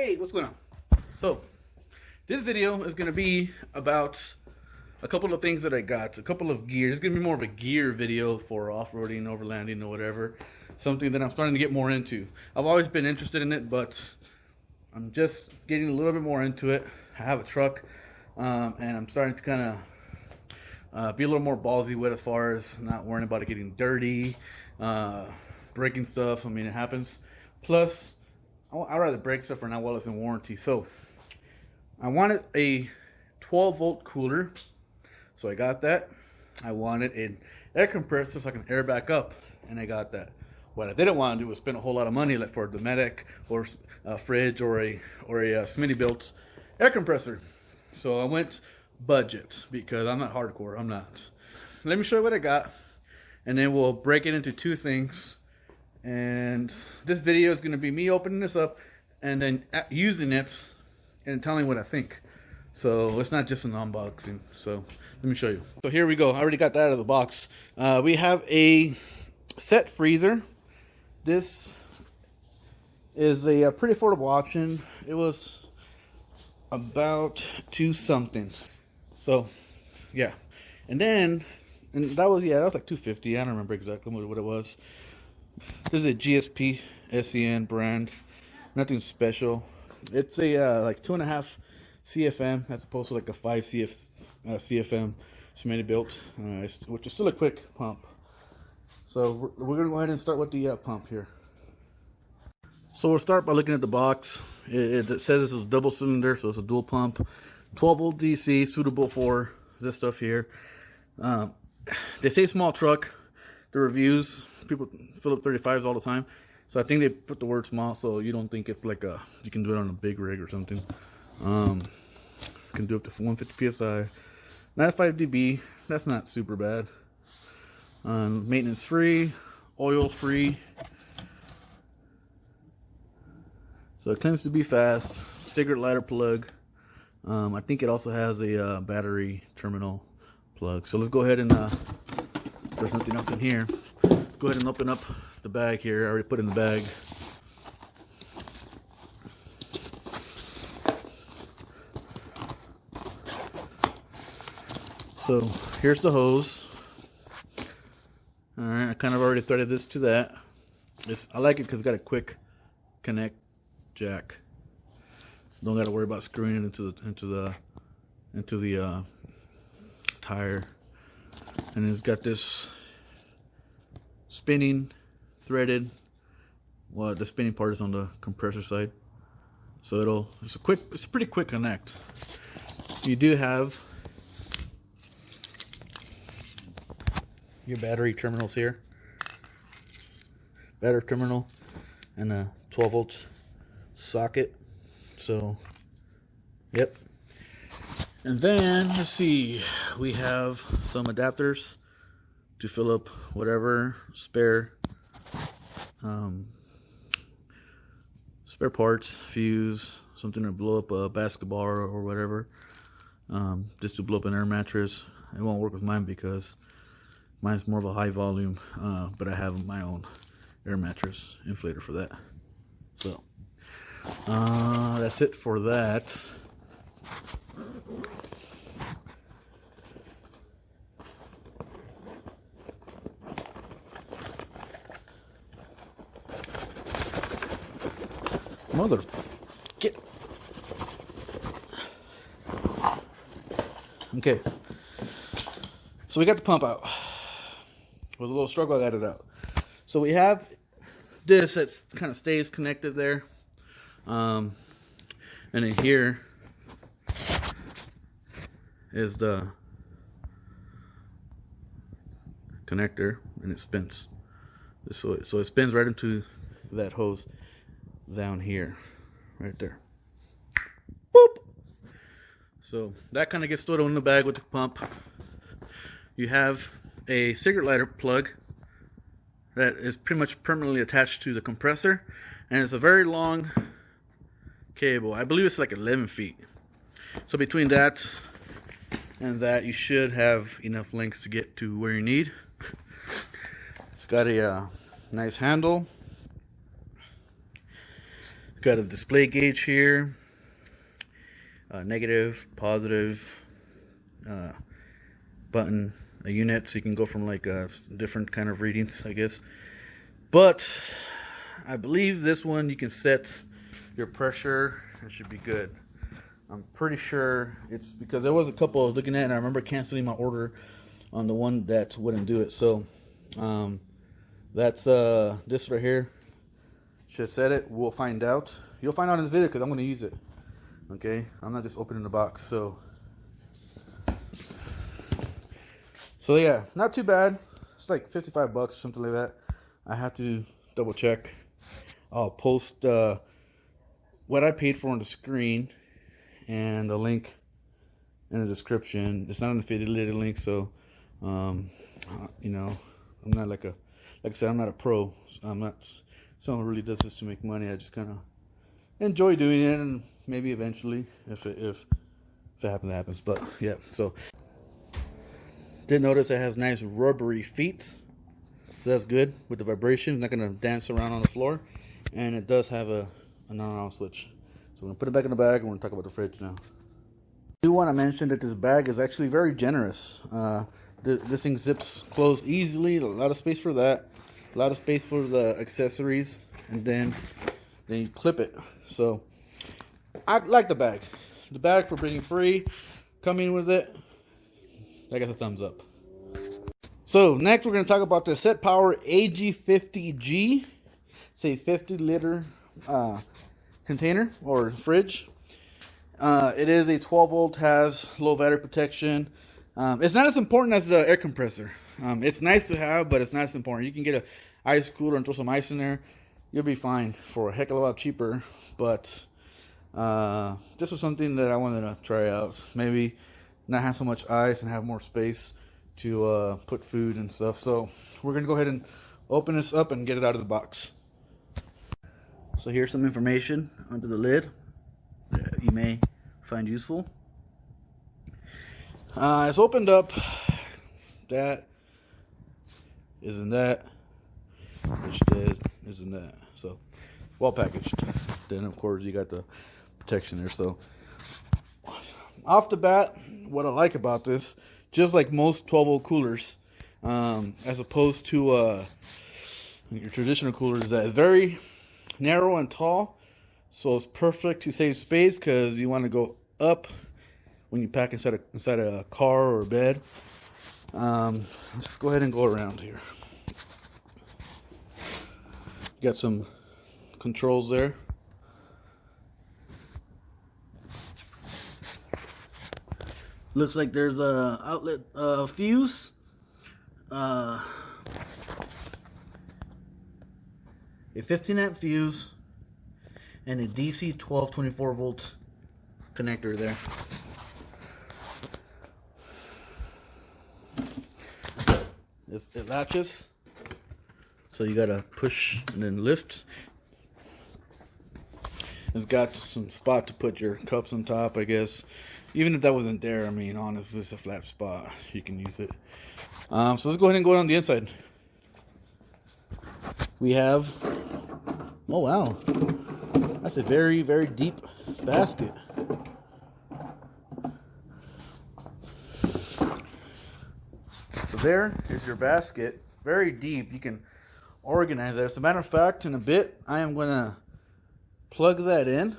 Hey, what's going on? So, this video is going to be about a couple of things that I got, a couple of gears. It's going to be more of a gear video for off-roading, overlanding, or whatever. Something that I'm starting to get more into. I've always been interested in it, but I'm just getting a little bit more into it. I have a truck, and I'm starting to kind of be a little more ballsy with as far as not worrying about it getting dirty, breaking stuff. I mean, it happens. Plus, I'd rather break stuff for now while it's in warranty. So I wanted a 12-volt cooler, so I got that. I wanted an air compressor so I can air back up, and I got that. What I didn't want to do was spend a whole lot of money like for a Dometic or a fridge or a Smitty built air compressor. So I went budget because I'm not hardcore. I'm not. Let me show you what I got, and then we'll break it into two things. And this video is going to be me opening this up and then using it and telling what I think. So it's not just an unboxing. So let me show you. So here we go. I already got that out of the box. We have a set freezer. This is a pretty affordable option. It was about $2 something. So yeah, and that was like $250. I don't remember exactly what it was. This is a GSPCN brand, nothing special. It's a like 2.5 CFM as opposed to like a 5 CFM Smitty built, which is still a quick pump. So we're gonna go ahead and start with the pump here. So we'll start by looking at the box. It says this is a double cylinder, so it's a dual pump, 12-volt DC, suitable for this stuff here. They say small truck. The reviews, people fill up 35s all the time, so I think they put the word small so you don't think it's like you can do it on a big rig or something. Can do up to 150 psi, 95 dB. That's not super bad. Maintenance free, oil free, so it tends to be fast. Cigarette lighter plug. I think it also has a battery terminal plug. So let's go ahead and there's nothing else in here. Go ahead and open up the bag here. I already put in the bag. So here's the hose. Alright, I kind of already threaded this to that. I like it because it's got a quick connect jack. Don't got to worry about screwing it into the tire. And it's got this spinning threaded. Well, the spinning part is on the compressor side, so it's a pretty quick connect. You do have your battery terminals here, battery terminal, and a 12-volt socket. So, yep. And then, let's see, we have some adapters to fill up whatever spare parts, fuse, something to blow up a basketball or whatever, just to blow up an air mattress. It won't work with mine because mine's more of a high volume, but I have my own air mattress inflator for that. So, that's it for that. Mother, get. Okay, so we got the pump out. With a little struggle, I got it out. So we have this that kind of stays connected there, and then here is the connector, and it spins. So it spins right into that hose down here, right there. Boop. So that kind of gets stored in the bag with the pump. You have a cigarette lighter plug that is pretty much permanently attached to the compressor, and it's a very long cable. I believe it's like 11 feet. So between that and that, you should have enough length to get to where you need. It's got a nice handle. Got a display gauge here, negative, positive, button, a unit, so you can go from like different kind of readings, I guess. But I believe this one you can set your pressure. It should be good. I'm pretty sure it's because there was a couple I was looking at, and I remember canceling my order on the one that wouldn't do it. So that's this right here should set it. We'll find out. You'll find out in this video because I'm going to use it. Okay, I'm not just opening the box. So yeah, not too bad. It's like 55 bucks or something like that. I have to double check. I'll post what I paid for on the screen and the link in the description. It's not an affiliated link, so you know, I'm not like I said, I'm not a pro. I'm not someone who really does this to make money. I just kind of enjoy doing it, and maybe eventually, if it happens. But yeah, so did notice it has nice rubbery feet, so that's good with the vibration. It's not gonna dance around on the floor, and it does have an on-off switch. So I'm gonna put it back in the bag, and we're gonna talk about the fridge now. I do want to mention that this bag is actually very generous. This thing zips closed easily. A lot of space for that. A lot of space for the accessories, and then you clip it. So I like the bag. The bag for being free, coming with it, I guess a thumbs up. So next we're going to talk about the SetPower AJ50G. It's a 50-liter container or fridge. It is a 12 volt, has low battery protection. It's not as important as the air compressor. It's nice to have, but it's not as important. You can get an ice cooler and throw some ice in there. You'll be fine for a heck of a lot cheaper. But this was something that I wanted to try out. Maybe not have so much ice and have more space to put food and stuff. So we're going to go ahead and open this up and get it out of the box. So here's some information under the lid that you may find useful. It's opened up. That isn't that, which isn't that. So well packaged. Then of course you got the protection there. So off the bat, what I like about this, just like most 12 volt coolers, as opposed to your traditional coolers, is that it's very narrow and tall. So it's perfect to save space because you want to go up when you pack inside a car or a bed. Let's go ahead and go around here. Got some controls there. Looks like there's a outlet fuse. A 15 amp fuse and a DC 1224 volt connector there. It latches, so you gotta push and then lift. It's got some spot to put your cups on top, I guess. Even if that wasn't there, I mean, honestly, it's a flat spot. You can use it. So let's go ahead and go on the inside. We have, oh wow, that's a very, very deep basket. So there is your basket, very deep. You can organize that. As a matter of fact, in a bit, I am going to plug that in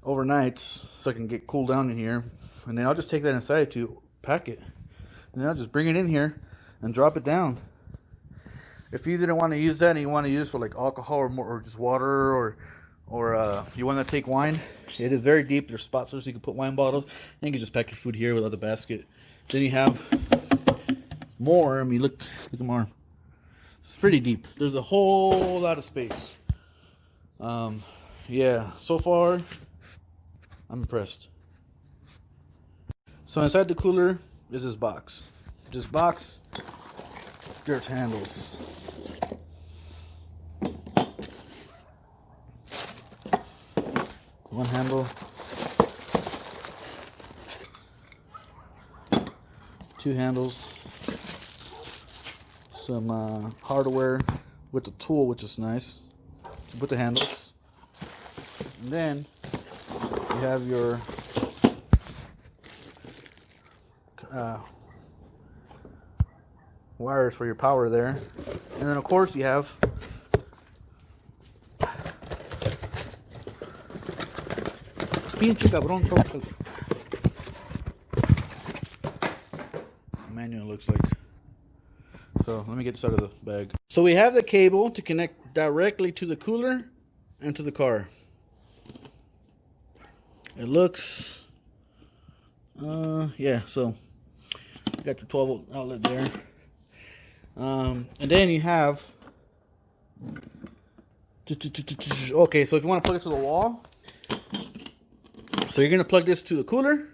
overnight so I can get cooled down in here. And then I'll just take that inside to pack it. And then I'll just bring it in here and drop it down. If you didn't want to use that and you want to use it for like alcohol or just water or you want to take wine, it is very deep. There's spots there so you can put wine bottles. And you can just pack your food here without the basket. Then you have more. I mean, look at my arm. It's pretty deep. There's a whole lot of space. Yeah, so far, I'm impressed. So inside the cooler is this box. This box, there's handles. One handle. Two handles, some hardware with the tool, which is nice to put the handles. And then you have your wires for your power there. And then of course you have pinche cabrón. Manual looks like. So let me get this out of the bag. So we have the cable to connect directly to the cooler and to the car. It looks, yeah, so you got your 12 volt outlet there. And then you have, okay, so if you want to plug it to the wall, so you're going to plug this to the cooler,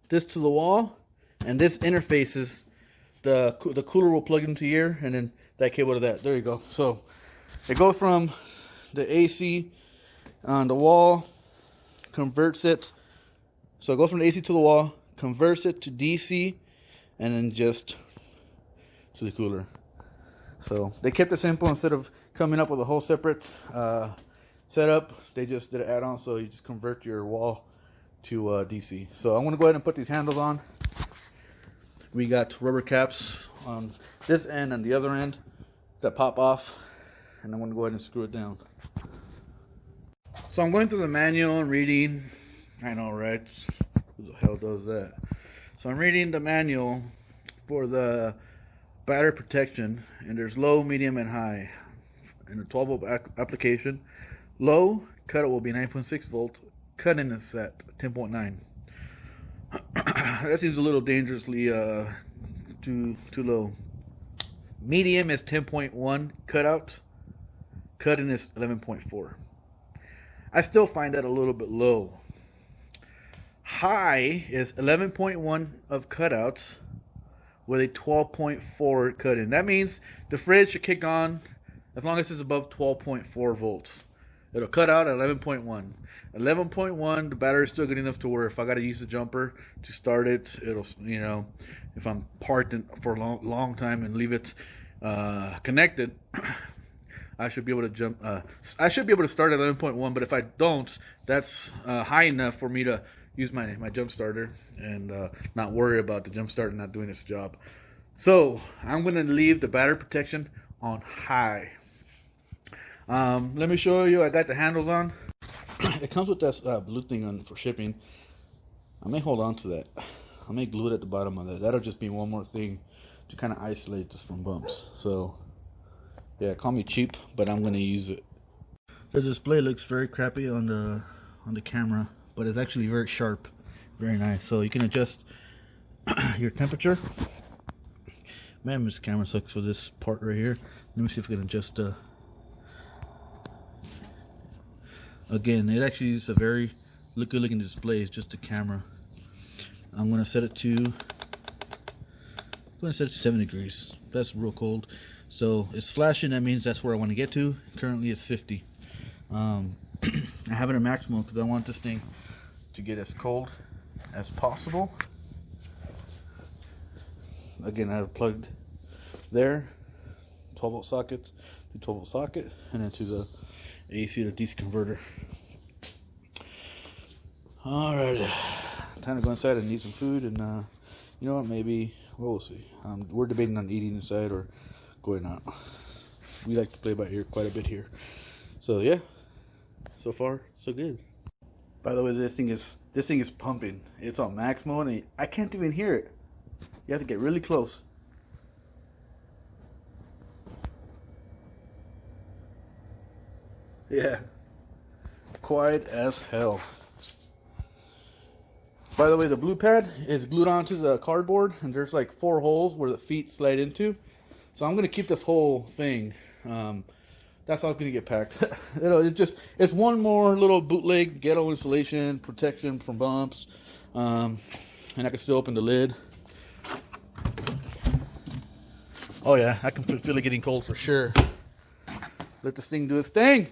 this to the wall, and this interfaces, the cooler will plug into here, and then that cable to that. There you go. So it goes from the AC on the wall, converts it. So it goes from the AC to the wall, converts it to DC, and then just to the cooler. So they kept it simple. Instead of coming up with a whole separate setup, they just did an add-on. So you just convert your wall to DC. So I'm going to go ahead and put these handles on. We got rubber caps on this end and the other end that pop off, and I'm going to go ahead and screw it down. So I'm going through the manual and reading. I know, right? Who the hell does that? So I'm reading the manual for the battery protection, and there's low, medium, and high. In the 12 volt application, low cutout will be 9.6 volt. Cut-in is set 10.9. That seems a little dangerously too low. Medium is 10.1 cutout. Cut-in is 11.4. I still find that a little bit low. High is 11.1 of cutouts with a 12.4 cut-in. That means the fridge should kick on as long as it's above 12.4 volts. It'll cut out at 11.1. 11.1, the battery's still good enough to where if I got to use the jumper to start it, it'll, you know, if I'm parked for a long time and leave it connected, I should be able to jump. I should be able to start at 11.1, but if I don't, that's high enough for me to use my jump starter and not worry about the jump starter not doing its job. So I'm going to leave the battery protection on high. Let me show you. I got the handles on. It comes with this blue thing on for shipping. I may hold on to that. I may glue it at the bottom of that. That'll just be one more thing to kind of isolate this from bumps. So yeah, call me cheap, but I'm going to use it. The display looks very crappy on the camera, but it's actually very sharp, very nice. So you can adjust your temperature. Man, this camera sucks for this part right here. Let me see if we can adjust. Again, it actually is a very good looking display. It's just a camera. I'm going to set it to 7 degrees. That's real cold. So it's flashing. That means that's where I want to get to. Currently it's 50. I have it in maximum because I want this thing to get as cold as possible. Again, I have it plugged there, 12 volt socket, the 12 volt socket, and then to the AC to DC converter. Alright, time to go inside and eat some food, and you know what, maybe, well, we'll see. We're debating on eating inside or going out. We like to play by ear quite a bit here. So yeah, so far so good. By the way, this thing is pumping. It's on max mode and I can't even hear it. You have to get really close. Yeah, quiet as hell. By the way, the blue pad is glued onto the cardboard, and there's like 4 holes where the feet slide into. So I'm gonna keep this whole thing. That's how it's gonna get packed. It's one more little bootleg ghetto insulation protection from bumps, and I can still open the lid. Oh yeah, I can feel it getting cold for sure. Let this thing do its thing.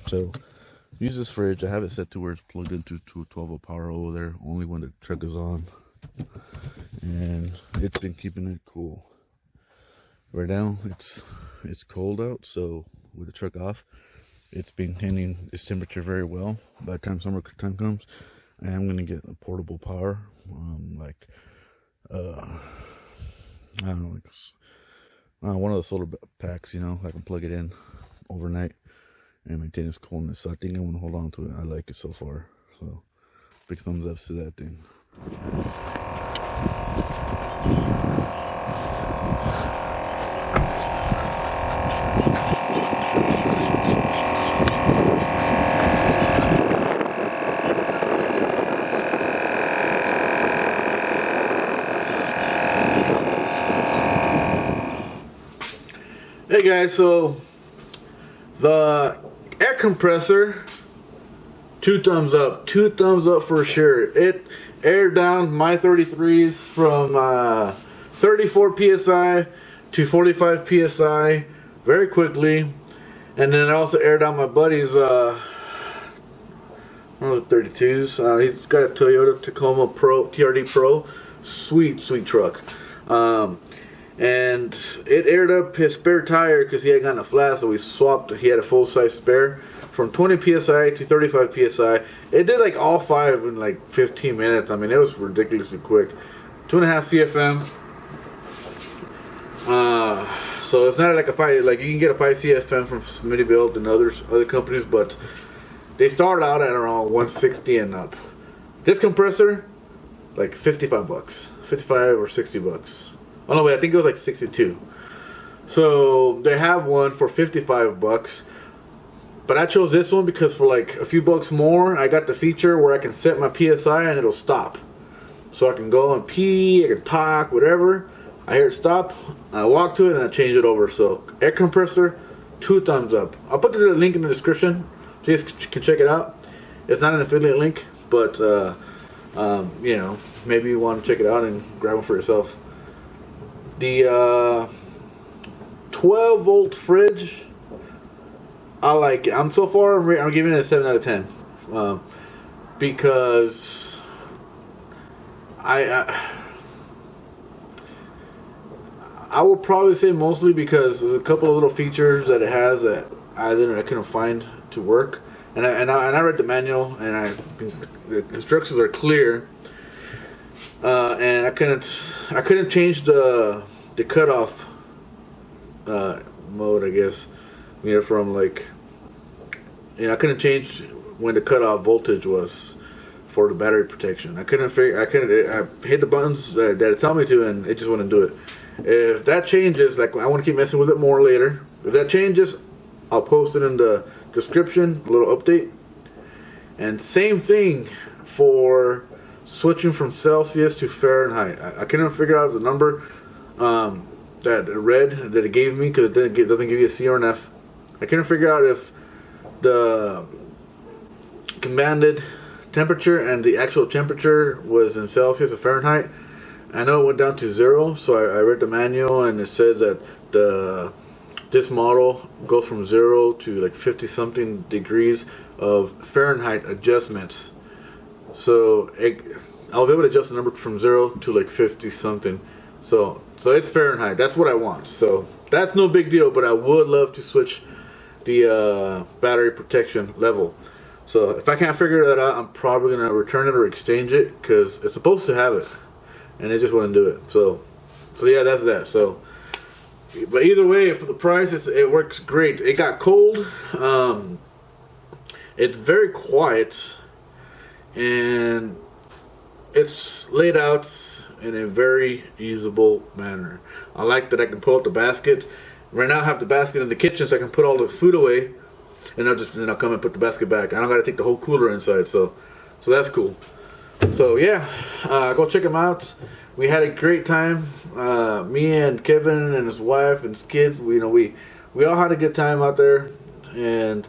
So, use this fridge. I have it set to where it's plugged into 12 volt power over there, only when the truck is on. And it's been keeping it cool. Right now it's cold out, so with the truck off, it's been handling its temperature very well. By the time summer time comes, I am gonna get a portable power, like I don't know, like one of the solar packs, you know, I can plug it in overnight and maintain its coolness. So I think I want to hold on to it. I like it so far. So big thumbs up to that thing. Hey guys, so the air compressor, 2 thumbs up. 2 thumbs up for sure. It aired down my 33s from 34 psi to 45 psi very quickly, and then I also aired down my buddy's 32s. He's got a Toyota Tacoma Pro TRD Pro, sweet truck. And it aired up his spare tire because he had gotten a flat, so we swapped. He had a full-size spare from 20 psi to 35 psi. It did like all 5 in like 15 minutes. I mean, it was ridiculously quick. 2.5 CFM. So it's not like a 5. Like you can get a 5 CFM from Smittybuilt and other companies, but they start out at around 160 and up. This compressor, like $55, 55 or 60 bucks. Oh no, wait, I think it was like 62. So they have one for 55 bucks. But I chose this one because for like a few bucks more, I got the feature where I can set my PSI and it'll stop. So I can go and pee, I can talk, whatever. I hear it stop, I walk to it and I change it over. So air compressor, 2 thumbs up. I'll put the link in the description so you guys can check it out. It's not an affiliate link, but you know, maybe you want to check it out and grab one for yourself. The 12 volt fridge, I like it. I'm giving it a 7 out of 10 because I will probably say mostly because there's a couple of little features that it has that I couldn't find to work, and I read the manual and the instructions are clear. And I couldn't change the cutoff mode, I guess. You know, from like, you know, I couldn't change when the cutoff voltage was for the battery protection. I hit the buttons that it tell me to, and it just wouldn't do it. If that changes, like I want to keep messing with it more later. If that changes, I'll post it in the description, a little update. And same thing for switching from Celsius to Fahrenheit. I couldn't figure out the number that read that it gave me because it doesn't give you a C or an F. I couldn't figure out if the commanded temperature and the actual temperature was in Celsius or Fahrenheit. I know it went down to 0, so I read the manual and it says that this model goes from 0 to like 50 something degrees of Fahrenheit adjustments. So I was able to adjust the number from 0 to like 50 something. So it's Fahrenheit. That's what I want. So that's no big deal. But I would love to switch the battery protection level. So if I can't figure that out, I'm probably gonna return it or exchange it because it's supposed to have it, and it just wouldn't do it. So yeah, that's that. So, but either way, for the price, it works great. It got cold. It's very quiet. And it's laid out in a very usable manner. I like that I can pull out the basket. Right now I have the basket in the kitchen so I can put all the food away, and I'll come and put the basket back. I don't got to take the whole cooler inside, so that's cool. So yeah, go check them out. We had a great time. Me and Kevin and his wife and his kids. We all had a good time out there, and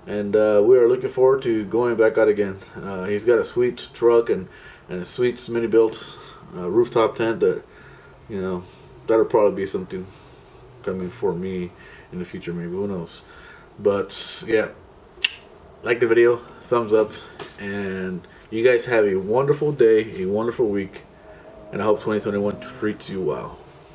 we are looking forward to going back out again. He's got a sweet truck and a sweet Smittybuilt rooftop tent that, you know, that'll probably be something coming for me in the future, maybe, who knows. But yeah, like the video, thumbs up, and you guys have a wonderful day, a wonderful week, and I hope 2021 treats you well.